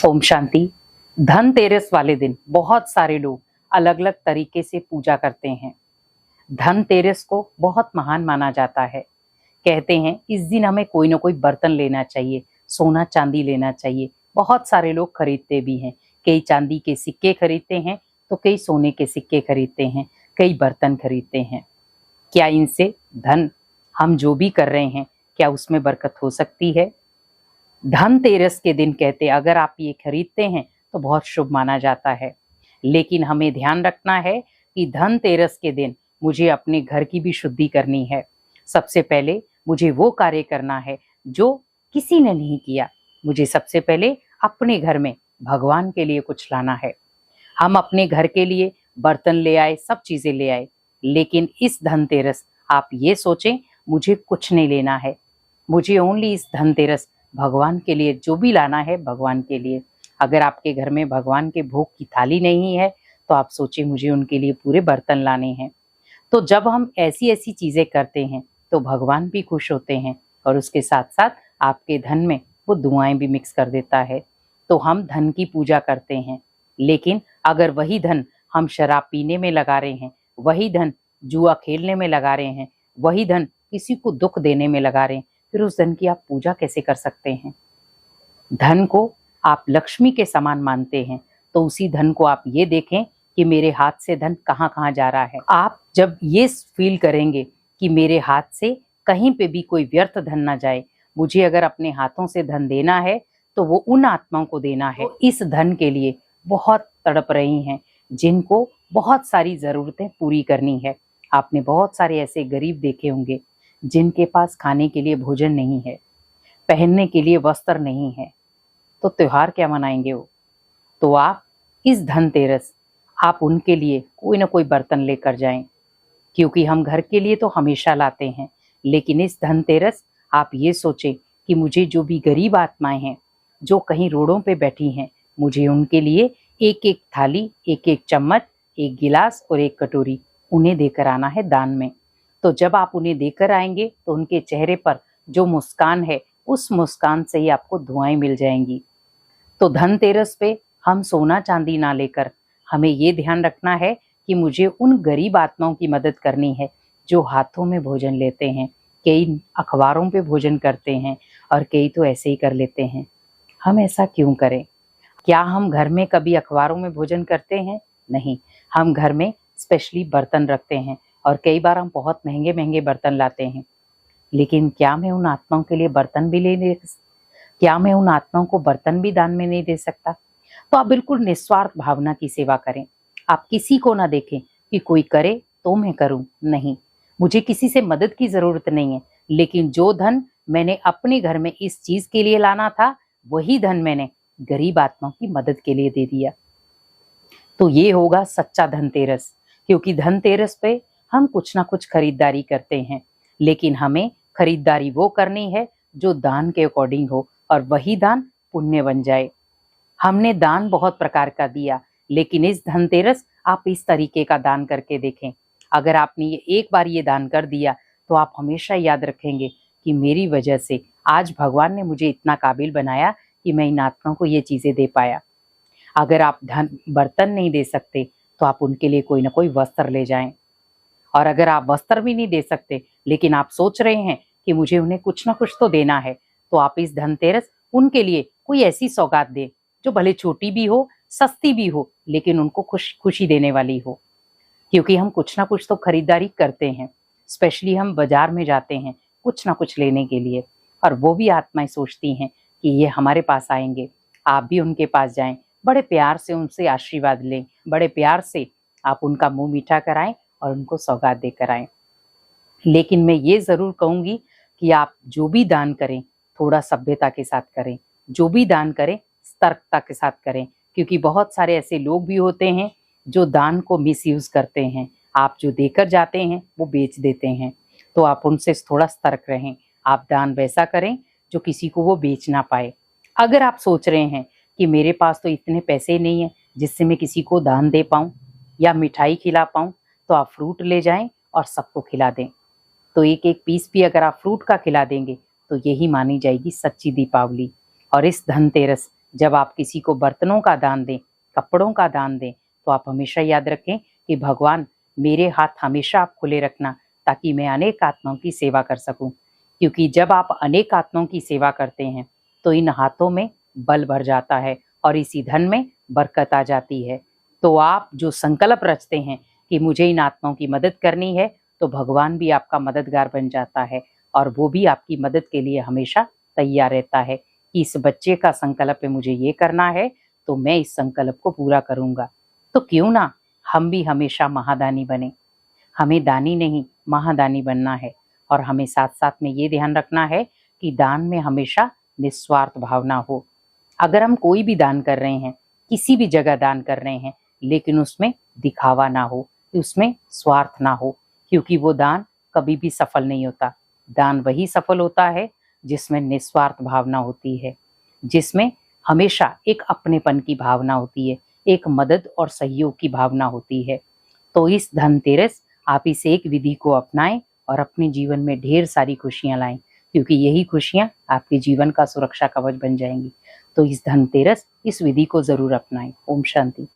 ओम शांति। धनतेरस वाले दिन बहुत सारे लोग अलग अलग तरीके से पूजा करते हैं। धनतेरस को बहुत महान माना जाता है। कहते हैं इस दिन हमें कोई ना कोई बर्तन लेना चाहिए, सोना चांदी लेना चाहिए। बहुत सारे लोग खरीदते भी हैं। कई चांदी के सिक्के खरीदते हैं तो कई सोने के सिक्के खरीदते हैं, कई बर्तन खरीदते हैं। क्या इनसे धन, हम जो भी कर रहे हैं, क्या उसमें बरकत हो सकती है? धनतेरस के दिन कहते हैं अगर आप ये खरीदते हैं तो बहुत शुभ माना जाता है। लेकिन हमें ध्यान रखना है कि धनतेरस के दिन मुझे अपने घर की भी शुद्धि करनी है। सबसे पहले मुझे वो कार्य करना है जो किसी ने नहीं किया। मुझे सबसे पहले अपने घर में भगवान के लिए कुछ लाना है। हम अपने घर के लिए बर्तन ले आए, सब चीजें ले आए, लेकिन इस धनतेरस आप ये सोचें मुझे कुछ नहीं लेना है। मुझे ओनली इस धनतेरस भगवान के लिए जो भी लाना है, भगवान के लिए। अगर आपके घर में भगवान के भोग की थाली नहीं है तो आप सोचिए मुझे उनके लिए पूरे बर्तन लाने हैं। तो जब हम ऐसी ऐसी चीजें करते हैं तो भगवान भी खुश होते हैं और उसके साथ साथ आपके धन में वो दुआएं भी मिक्स कर देता है। तो हम धन की पूजा करते हैं, लेकिन अगर वही धन हम शराब पीने में लगा रहे हैं, वही धन जुआ खेलने में लगा रहे हैं, वही धन किसी को दुख देने में लगा रहे हैं, फिर उस धन की आप पूजा कैसे कर सकते हैं? धन को आप लक्ष्मी के समान मानते हैं तो उसी धन को आप ये देखें कि मेरे हाथ से धन कहाँ कहाँ जा रहा है। आप जब ये फील करेंगे कि मेरे हाथ से कहीं पे भी कोई व्यर्थ धन ना जाए, मुझे अगर अपने हाथों से धन देना है तो वो उन आत्माओं को देना है इस धन के लिए बहुत तड़प रही हैं, जिनको बहुत सारी जरूरतें पूरी करनी है। आपने बहुत सारे ऐसे गरीब देखे होंगे जिनके पास खाने के लिए भोजन नहीं है, पहनने के लिए वस्त्र नहीं है, तो त्योहार क्या मनाएंगे वो? तो आप इस धनतेरस आप उनके लिए कोई ना कोई बर्तन लेकर जाएं, क्योंकि हम घर के लिए तो हमेशा लाते हैं, लेकिन इस धनतेरस आप ये सोचें कि मुझे जो भी गरीब आत्माएं हैं जो कहीं रोडों पे बैठी हैं, मुझे उनके लिए एक एक थाली, एक एक चम्मच, एक गिलास और एक कटोरी उन्हें देकर आना है दान में। तो जब आप उन्हें देकर आएंगे तो उनके चेहरे पर जो मुस्कान है, उस मुस्कान से ही आपको दुआएं मिल जाएंगी। तो धनतेरस पे हम सोना चांदी ना लेकर हमें ये ध्यान रखना है कि मुझे उन गरीब आत्माओं की मदद करनी है जो हाथों में भोजन लेते हैं। कई अखबारों पे भोजन करते हैं और कई तो ऐसे ही कर लेते हैं। हम ऐसा क्यों करें? क्या हम घर में कभी अखबारों में भोजन करते हैं? नहीं, हम घर में स्पेशली बर्तन रखते हैं और कई बार हम बहुत महंगे महंगे बर्तन लाते हैं। लेकिन क्या मैं उन आत्माओं के लिए बर्तन भी क्या मैं उन आत्माओं को बर्तन भी दान में नहीं दे सकता? तो आप बिल्कुल निस्वार्थ भावना की सेवा करें। आप किसी को ना देखें कि कोई करे तो मैं करूं, नहीं, मुझे किसी से मदद की जरूरत नहीं है, लेकिन जो धन मैंने अपने घर में इस चीज के लिए लाना था, वही धन मैंने गरीब आत्माओं की मदद के लिए दे दिया। तो ये होगा सच्चा धनतेरस, क्योंकि धनतेरस पे हम कुछ ना कुछ खरीदारी करते हैं, लेकिन हमें खरीदारी वो करनी है जो दान के अकॉर्डिंग हो और वही दान पुण्य बन जाए। हमने दान बहुत प्रकार का दिया, लेकिन इस धनतेरस आप इस तरीके का दान करके देखें। अगर आपने ये एक बार ये दान कर दिया तो आप हमेशा याद रखेंगे कि मेरी वजह से आज भगवान ने मुझे इतना काबिल बनाया कि मैं इन आत्माओं को ये चीजें दे पाया। अगर आप धन बर्तन नहीं दे सकते तो आप उनके लिए कोई ना कोई वस्त्र ले जाएं, और अगर आप वस्त्र भी नहीं दे सकते लेकिन आप सोच रहे हैं कि मुझे उन्हें कुछ ना कुछ तो देना है, तो आप इस धनतेरस उनके लिए कोई ऐसी सौगात दें जो भले छोटी भी हो, सस्ती भी हो, लेकिन उनको खुशी देने वाली हो। क्योंकि हम कुछ ना कुछ तो खरीदारी करते हैं, स्पेशली हम बाजार में जाते हैं कुछ ना कुछ लेने के लिए, और वो भी आत्माएं सोचती हैं कि ये हमारे पास आएंगे। आप भी उनके पास जाएं, बड़े प्यार से उनसे आशीर्वाद लें, बड़े प्यार से आप उनका मुंह मीठा कराएं और उनको सौगात देकर आएं। लेकिन मैं ये जरूर कहूंगी कि आप जो भी दान करें थोड़ा सभ्यता के साथ करें, जो भी दान करें सतर्कता के साथ करें, क्योंकि बहुत सारे ऐसे लोग भी होते हैं जो दान को मिसयूज करते हैं। आप जो देकर जाते हैं वो बेच देते हैं, तो आप उनसे थोड़ा सतर्क रहें। आप दान वैसा करें जो किसी को वो बेच ना पाए। अगर आप सोच रहे हैं कि मेरे पास तो इतने पैसे नहीं है जिससे मैं किसी को दान दे पाऊं या मिठाई खिला पाऊं, तो आप फ्रूट ले जाएं और सबको खिला दें। तो एक एक पीस भी अगर आप फ्रूट का खिला देंगे तो यही मानी जाएगी सच्ची दीपावली। और इस धनतेरस जब आप किसी को बर्तनों का दान दें, कपड़ों का दान दें, तो आप हमेशा याद रखें कि भगवान मेरे हाथ हमेशा आप खुले रखना, ताकि मैं अनेक आत्माओं की सेवा कर सकूं। क्योंकि जब आप अनेक आत्माओं की सेवा करते हैं तो इन हाथों में बल भर जाता है और इसी धन में बरकत आ जाती है। तो आप जो संकल्प रचते हैं कि मुझे इन आत्माओं की मदद करनी है, तो भगवान भी आपका मददगार बन जाता है और वो भी आपकी मदद के लिए हमेशा तैयार रहता है कि इस बच्चे का संकल्प है, मुझे ये करना है, तो मैं इस संकल्प को पूरा करूंगा। तो क्यों ना हम भी हमेशा महादानी बने। हमें दानी नहीं, महादानी बनना है। और हमें साथ साथ में ये ध्यान रखना है कि दान में हमेशा निस्वार्थ भावना हो। अगर हम कोई भी दान कर रहे हैं, किसी भी जगह दान कर रहे हैं, लेकिन उसमें दिखावा ना हो, उसमें स्वार्थ ना हो, क्योंकि वो दान कभी भी सफल नहीं होता। दान वही सफल होता है जिसमें निस्वार्थ भावना होती है, जिसमें हमेशा एक अपनेपन की भावना होती है, एक मदद और सहयोग की भावना होती है। तो इस धनतेरस आप इस एक विधि को अपनाएं और अपने जीवन में ढेर सारी खुशियां लाएं, क्योंकि यही खुशियां आपके जीवन का सुरक्षा कवच बन जाएंगी। तो इस धनतेरस इस विधि को जरूर अपनाएं। ओम शांति।